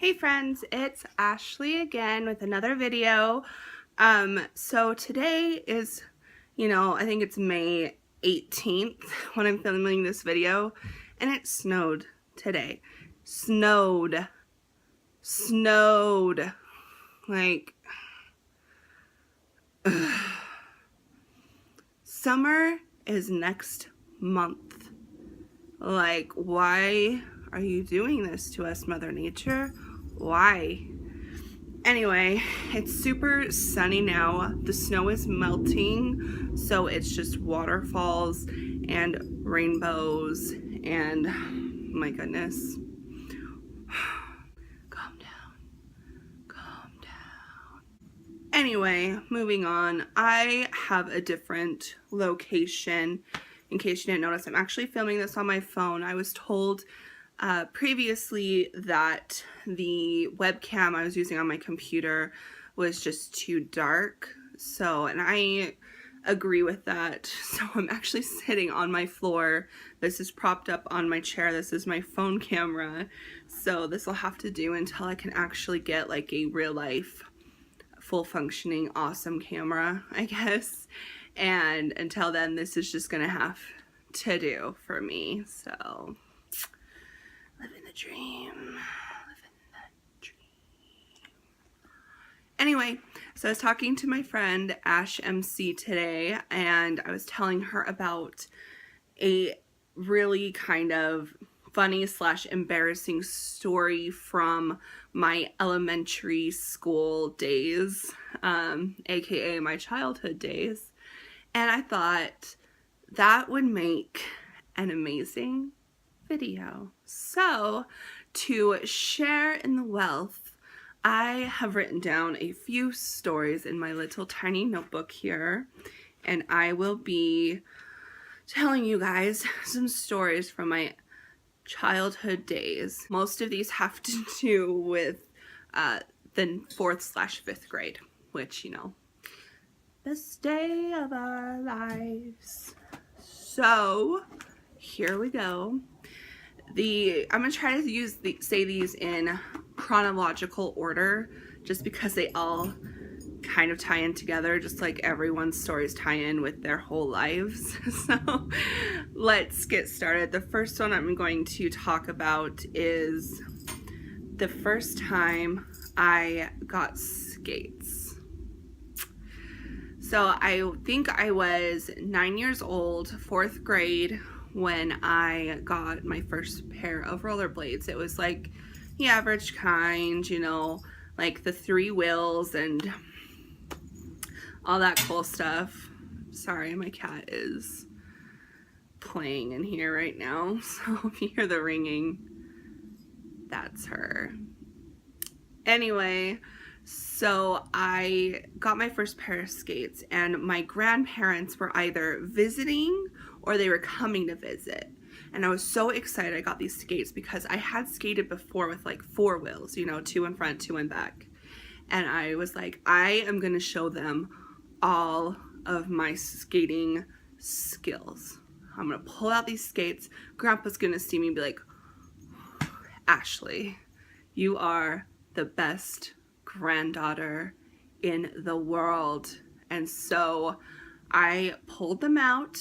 Hey friends, it's Ashley again with another video. So today is, I think it's May 18th when I'm filming this video, and it snowed today. Snowed. Like, summer is next month. Like, why are you doing this to us, Mother Nature? Why? Anyway, it's super sunny now. The snow is melting, so it's just waterfalls and rainbows and my goodness. Calm down. Anyway, moving on. I have a different location. In case you didn't notice, I'm actually filming this on my phone. I was told previously that the webcam I was using on my computer was just too dark, and I agree with that. So I'm actually sitting on my floor. This is propped up on my chair. This is my phone camera, so this will have to do until I can actually get like a real life full functioning awesome camera, I guess. And until then, this is just gonna have to do for me. So living the dream. Anyway, so I was talking to my friend Ash MC today, and I was telling her about a really kind of funny / embarrassing story from my elementary school days, aka my childhood days. And I thought that would make an amazing video. So to share in the wealth, I have written down a few stories in my little tiny notebook here, and I will be telling you guys some stories from my childhood days. Most of these have to do with the 4th / 5th grade, which, best day of our lives. So here we go. I'm gonna try to say these in chronological order, just because they all kind of tie in together, just like everyone's stories tie in with their whole lives. So let's get started. The first one I'm going to talk about is the first time I got skates. So I think I was 9 years old, 4th grade, when I got my first pair of rollerblades. It was like the average kind, like the 3 wheels and all that cool stuff. Sorry, my cat is playing in here right now, so if you hear the ringing, that's her. Anyway, so I got my first pair of skates, and my grandparents were either visiting or they were coming to visit. And I was so excited I got these skates because I had skated before with like 4 wheels, 2 in front, 2 in back. And I was like, I am gonna show them all of my skating skills. I'm gonna pull out these skates. Grandpa's gonna see me and be like, Ashley, you are the best granddaughter in the world. And so I pulled them out,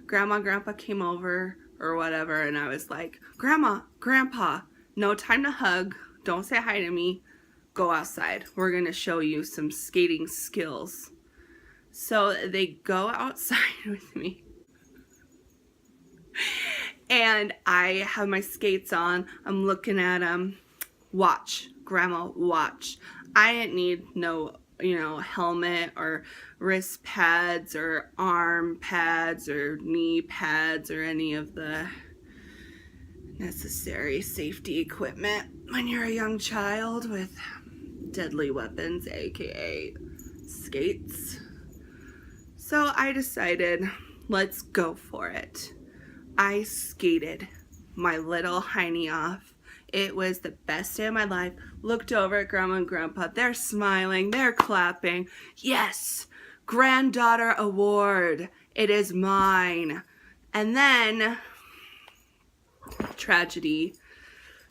Grandma and Grandpa came over or whatever, and I was like, Grandma, Grandpa, no time to hug, don't say hi to me, go outside, we're gonna show you some skating skills. So they go outside with me, and I have my skates on, I'm looking at them. Watch, Grandma, watch. I didn't need no helmet or wrist pads or arm pads or knee pads or any of the necessary safety equipment when you're a young child with deadly weapons, aka skates. So I decided, let's go for it. I skated my little hiney off. It was the best day of my life. Looked over at Grandma and Grandpa. They're smiling. They're clapping. Yes! Granddaughter award. It is mine. And then tragedy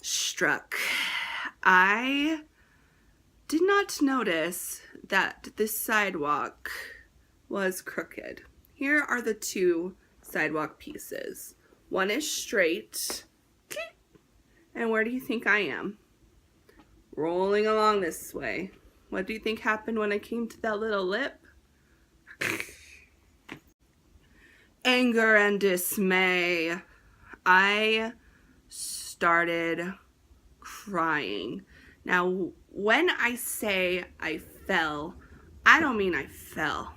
struck. I did not notice that this sidewalk was crooked. Here are the two sidewalk pieces. One is straight, and where do you think I am? Rolling along this way. What do you think happened when I came to that little lip? Anger and dismay. I started crying. Now, when I say I fell, I don't mean I fell.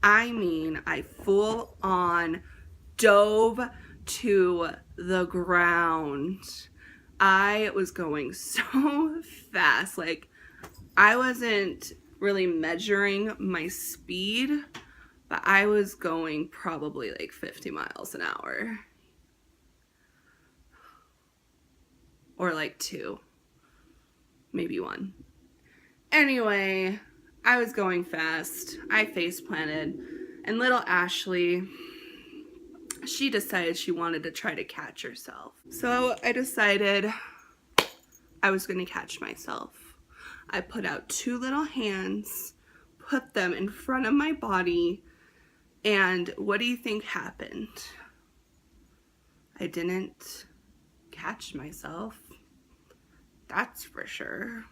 I mean I full on dove to the ground. I was going so fast. Like, I wasn't really measuring my speed, but I was going probably like 50 miles an hour. Or like 2. Maybe 1. Anyway, I was going fast. I face planted, and little Ashley, she decided she wanted to try to catch herself. So I decided I was going to catch myself. I put out 2 little hands, put them in front of my body, and what do you think happened? I didn't catch myself. That's for sure.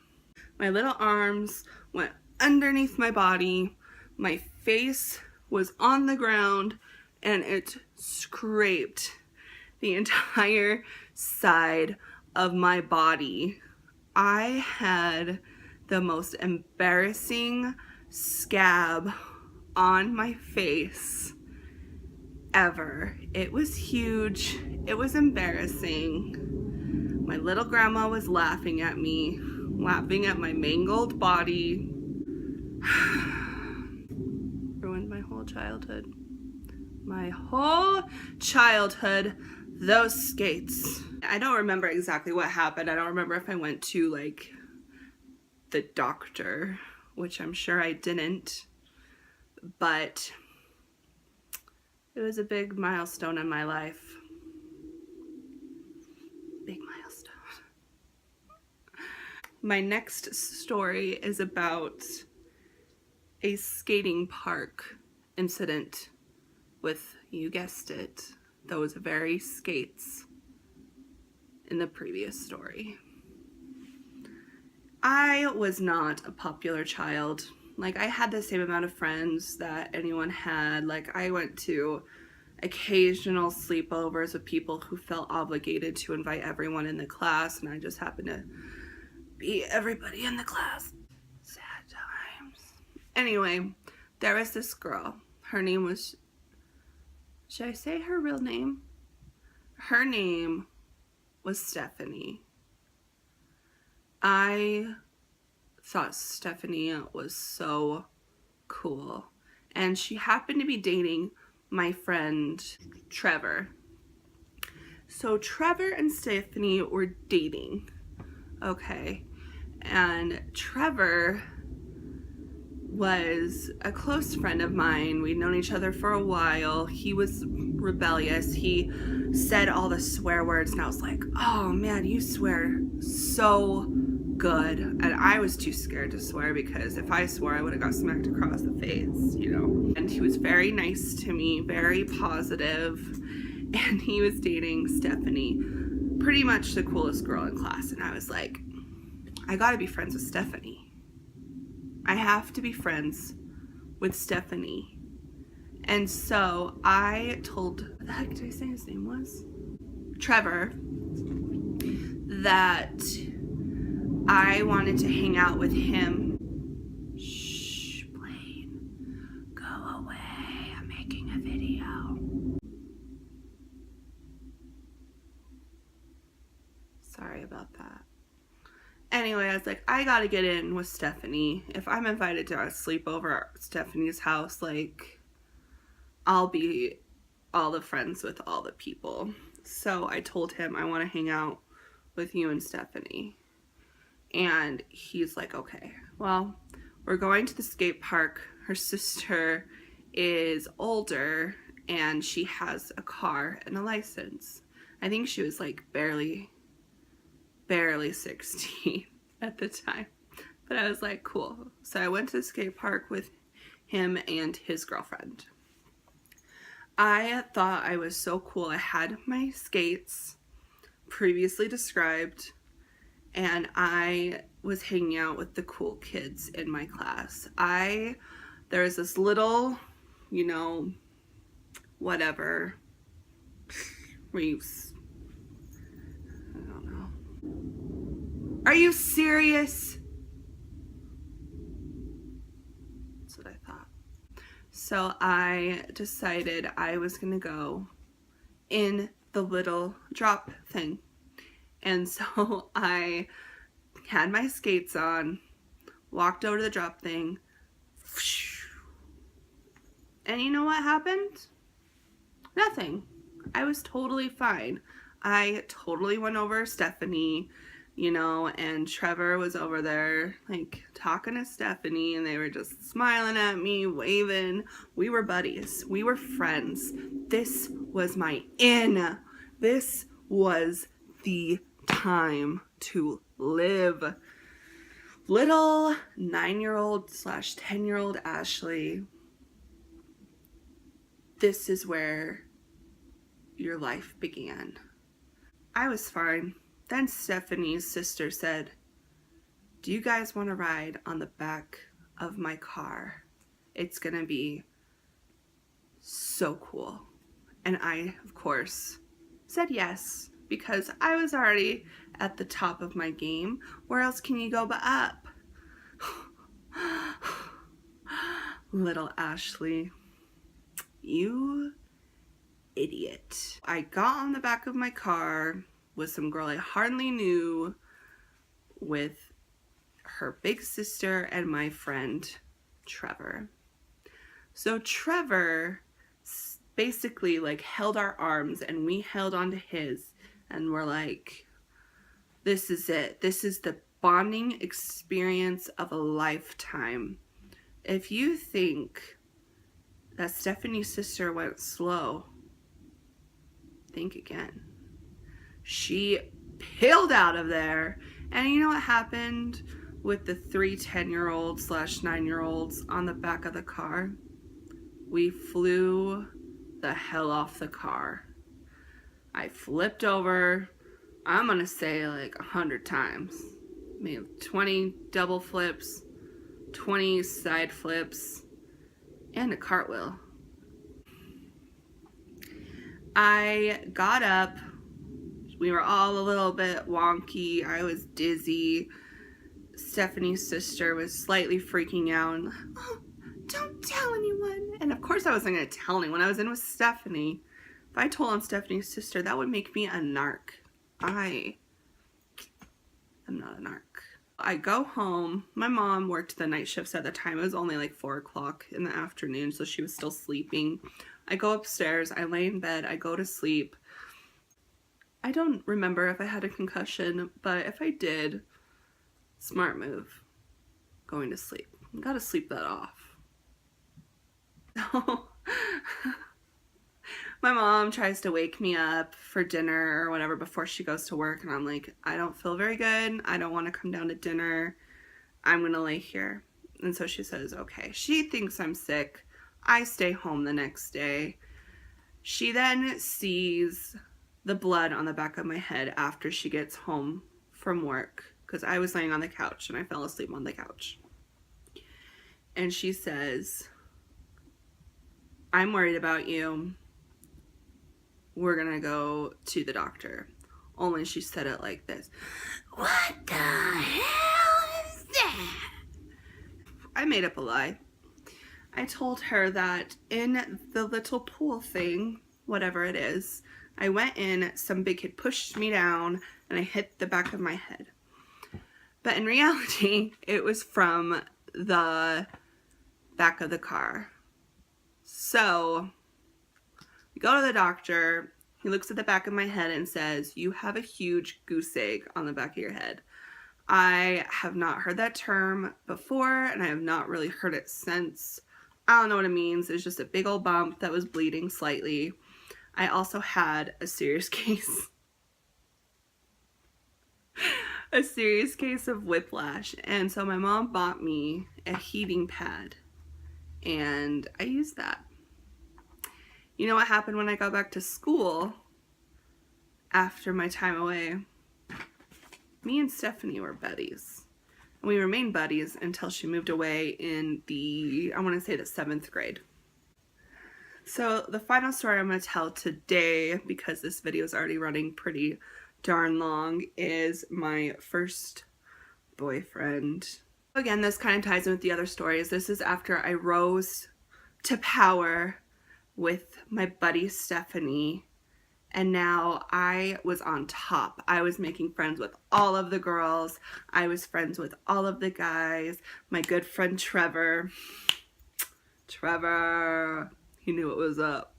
My little arms went underneath my body, my face was on the ground, and it scraped the entire side of my body. I had the most embarrassing scab on my face ever. It was huge. It was embarrassing. My little grandma was laughing at me, laughing at my mangled body. Ruined my whole childhood. My whole childhood, those skates. I don't remember exactly what happened. I don't remember if I went to like the doctor, which I'm sure I didn't, but it was a big milestone in my life. Big milestone. My next story is about a skating park incident with, you guessed it, those very skates in the previous story. I was not a popular child. Like, I had the same amount of friends that anyone had. Like, I went to occasional sleepovers with people who felt obligated to invite everyone in the class, and I just happened to be everybody in the class. Sad times. Anyway, there was this girl. Her name was, should I say her real name? Her name was Stephanie. I thought Stephanie was so cool, and she happened to be dating my friend Trevor. So Trevor and Stephanie were dating, okay, and Trevor was a close friend of mine. We'd known each other for a while. He was rebellious. He said all the swear words, and I was like, oh man, you swear so good. And I was too scared to swear, because if I swore, I would have got smacked across the face, you know. And he was very nice to me, very positive, and he was dating Stephanie, pretty much the coolest girl in class. And I was like, I gotta be friends with Stephanie. I have to be friends with Stephanie. And so I told, what the heck did I say his name was? Trevor, that I wanted to hang out with him. Shh, Blaine, go away. I'm making a video. Sorry about that. Anyway, I was like, I gotta get in with Stephanie. If I'm invited to a sleepover at Stephanie's house, like, I'll be all the friends with all the people. So I told him, I want to hang out with you and Stephanie. And he's like, okay, well, we're going to the skate park. Her sister is older, and she has a car and a license. I think she was like barely barely 16 at the time. But I was like, cool. So I went to the skate park with him and his girlfriend. I thought I was so cool. I had my skates previously described, and I was hanging out with the cool kids in my class. There was this little, you know, whatever, Reeves. I don't know. Are you serious? That's what I thought. So I decided I was gonna go in the little drop thing. And so I had my skates on, walked over to the drop thing, and you know what happened? Nothing. I was totally fine. I totally went over Stephanie, you know, and Trevor was over there, like, talking to Stephanie, and they were just smiling at me, waving. We were buddies. We were friends. This was my in. This was the time to live. Little 9-year-old / 10-year-old Ashley, this is where your life began. I was fine. Then Stephanie's sister said, do you guys want to ride on the back of my car? It's gonna be so cool. And I, of course, said yes, because I was already at the top of my game. Where else can you go but up? Little Ashley, you idiot. I got on the back of my car with some girl I hardly knew, with her big sister and my friend Trevor. So Trevor basically like held our arms and we held onto his, and we're like, this is it. This is the bonding experience of a lifetime. If you think that Stephanie's sister went slow, think again. She peeled out of there, and you know what happened with the 3 10-year-olds / 9-year-olds on the back of the car? We flew the hell off the car. I flipped over, I'm gonna say like 100 times. Maybe 20 double flips, 20 side flips, and a cartwheel. I got up. We were all a little bit wonky. I was dizzy. Stephanie's sister was slightly freaking out and, oh, don't tell anyone. And of course I wasn't going to tell anyone. I was in with Stephanie. If I told on Stephanie's sister, that would make me a narc. I am not a narc. I go home. My mom worked the night shifts at the time. It was only like 4 o'clock in the afternoon, so she was still sleeping. I go upstairs. I lay in bed. I go to sleep. I don't remember if I had a concussion, but if I did, smart move. Going to sleep. You gotta sleep that off. So, my mom tries to wake me up for dinner or whatever before she goes to work, and I'm like, I don't feel very good. I don't want to come down to dinner. I'm gonna lay here. And so she says, okay. She thinks I'm sick. I stay home the next day. She then sees the blood on the back of my head after she gets home from work, because I was laying on the couch and I fell asleep on the couch. And she says, I'm worried about you. We're gonna go to the doctor. Only she said it like this. What the hell is that? I made up a lie. I told her that in the little pool thing, whatever it is, I went in, some big kid pushed me down, and I hit the back of my head. But in reality, it was from the back of the car. So, we go to the doctor. He looks at the back of my head and says, you have a huge goose egg on the back of your head. I have not heard that term before, and I have not really heard it since. I don't know what it means. It's just a big old bump that was bleeding slightly. I also had a serious case a serious case of whiplash. And so my mom bought me a heating pad and I used that. You know what happened when I got back to school after my time away? Me and Stephanie were buddies. And we remained buddies until she moved away in the, I want to say the 7th grade. So the final story I'm going to tell today, because this video is already running pretty darn long, is my first boyfriend. Again, this kind of ties in with the other stories. This is after I rose to power with my buddy Stephanie, and now I was on top. I was making friends with all of the girls. I was friends with all of the guys. My good friend Trevor, he knew what was up.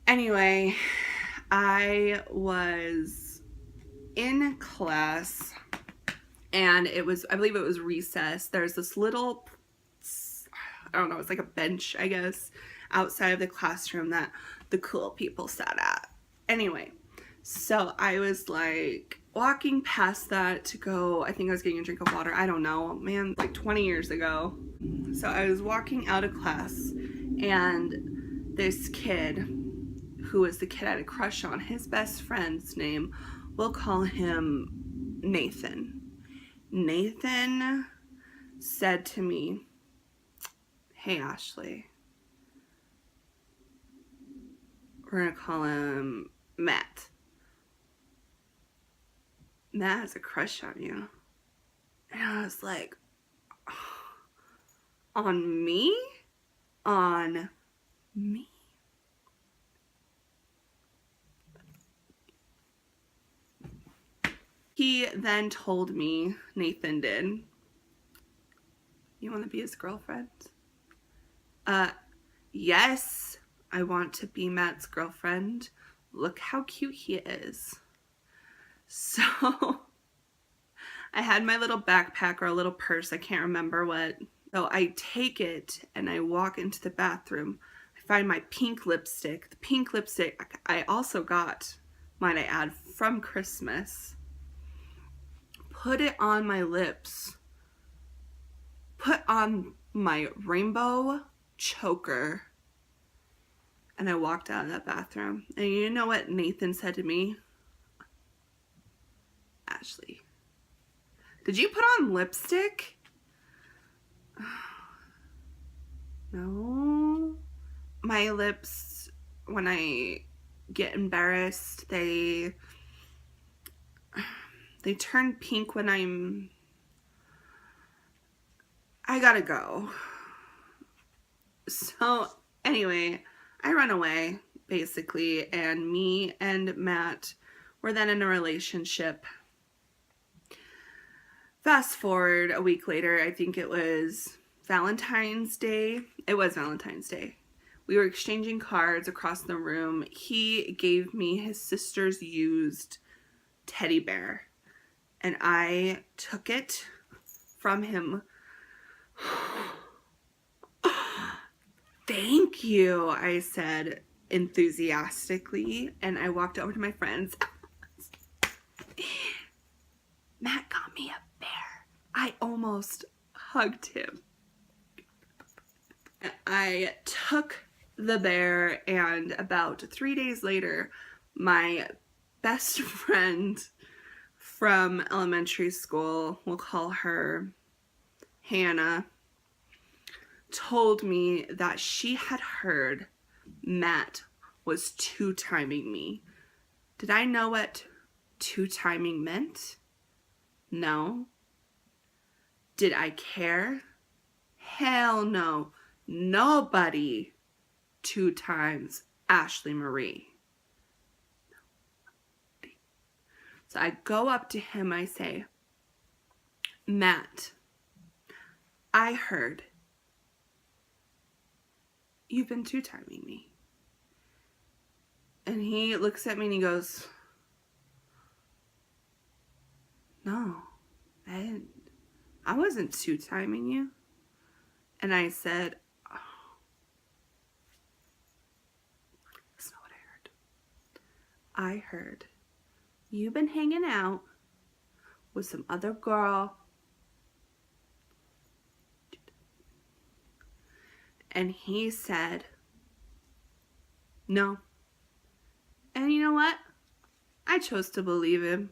Anyway, I was in class and it was, I believe it was recess. There's this little, I don't know, it's like a bench, I guess, outside of the classroom that the cool people sat at. Anyway, so I was like walking past that to go, I think I was getting a drink of water, I don't know, man, like 20 years ago. So I was walking out of class and this kid, who was the kid I had a crush on, his best friend's name, we'll call him Nathan. Nathan said to me, "Hey Ashley," we're gonna call him Matt. "Matt has a crush on you." And I was like, on me? On me? He then told me, Nathan did, "You want to be his girlfriend?" Yes, I want to be Matt's girlfriend. Look how cute he is. So I had my little backpack or a little purse, I can't remember what. So I take it and I walk into the bathroom. I find my pink lipstick. The pink lipstick I also got, might I add, from Christmas. Put it on my lips. Put on my rainbow choker. And I walked out of that bathroom. And you know what Nathan said to me? "Ashley, did you put on lipstick?" No. My lips, when I get embarrassed, they turn pink when I gotta go. So anyway, I run away basically, and me and Matt were then in a relationship. Fast forward a week later, I think it was Valentine's Day. It was Valentine's Day. We were exchanging cards across the room. He gave me his sister's used teddy bear, and I took it from him. "Thank you," I said enthusiastically, and I walked over to my friends. "Matt got me a bear." I almost hugged him. I took the bear, and about 3 days later, my best friend from elementary school, we'll call her Hannah, told me that she had heard Matt was two-timing me. Did I know what two-timing meant? No. Did I care? Hell no. Nobody 2 times Ashley Marie. So I go up to him, I say, "Matt, I heard you've been two-timing me." And he looks at me and he goes, "No, I wasn't two-timing you." And I said, "Oh, that's not what I heard. I heard you've been hanging out with some other girl. And he said, no. And you know what? I chose to believe him.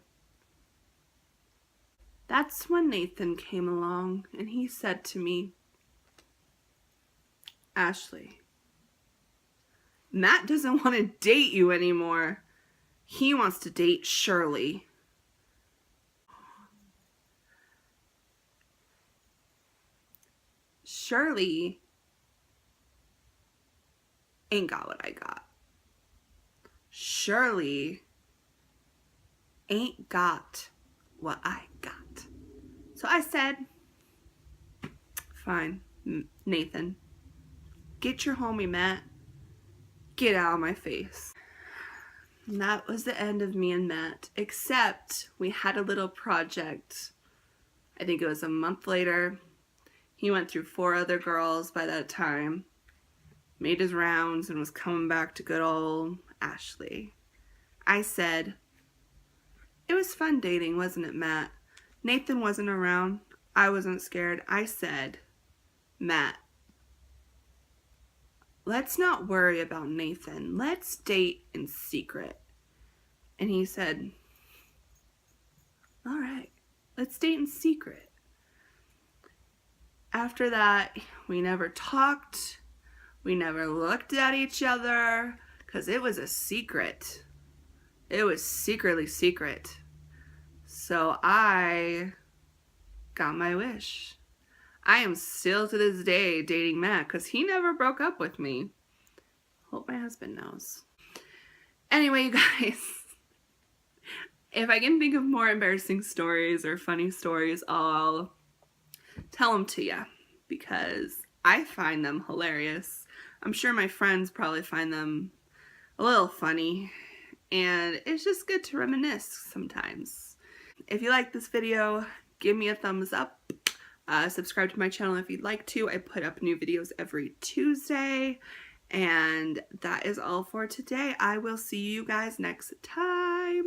That's when Nathan came along and he said to me, Ashley, Matt doesn't want to date you anymore. He wants to date Shirley. Shirley ain't got what I got. Shirley ain't got what I got. So I said, fine, Nathan, get your homie Matt, get out of my face. And that was the end of me and Matt, except we had a little project. I think it was a month later. He went through 4 other girls by that time, made his rounds, and was coming back to good old Ashley. I said, it was fun dating, wasn't it, Matt? Nathan wasn't around. I wasn't scared. I said, Matt, let's not worry about Nathan. Let's date in secret. And he said, all right, let's date in secret. After that, we never talked. We never looked at each other because it was a secret. It was secretly secret. So I got my wish. I am still to this day dating Matt because he never broke up with me. Hope my husband knows. Anyway, you guys, if I can think of more embarrassing stories or funny stories, I'll tell them to you because I find them hilarious. I'm sure my friends probably find them a little funny, and it's just good to reminisce sometimes. If you like this video, give me a thumbs up. Subscribe to my channel if you'd like to. I put up new videos every Tuesday. And that is all for today. I will see you guys next time.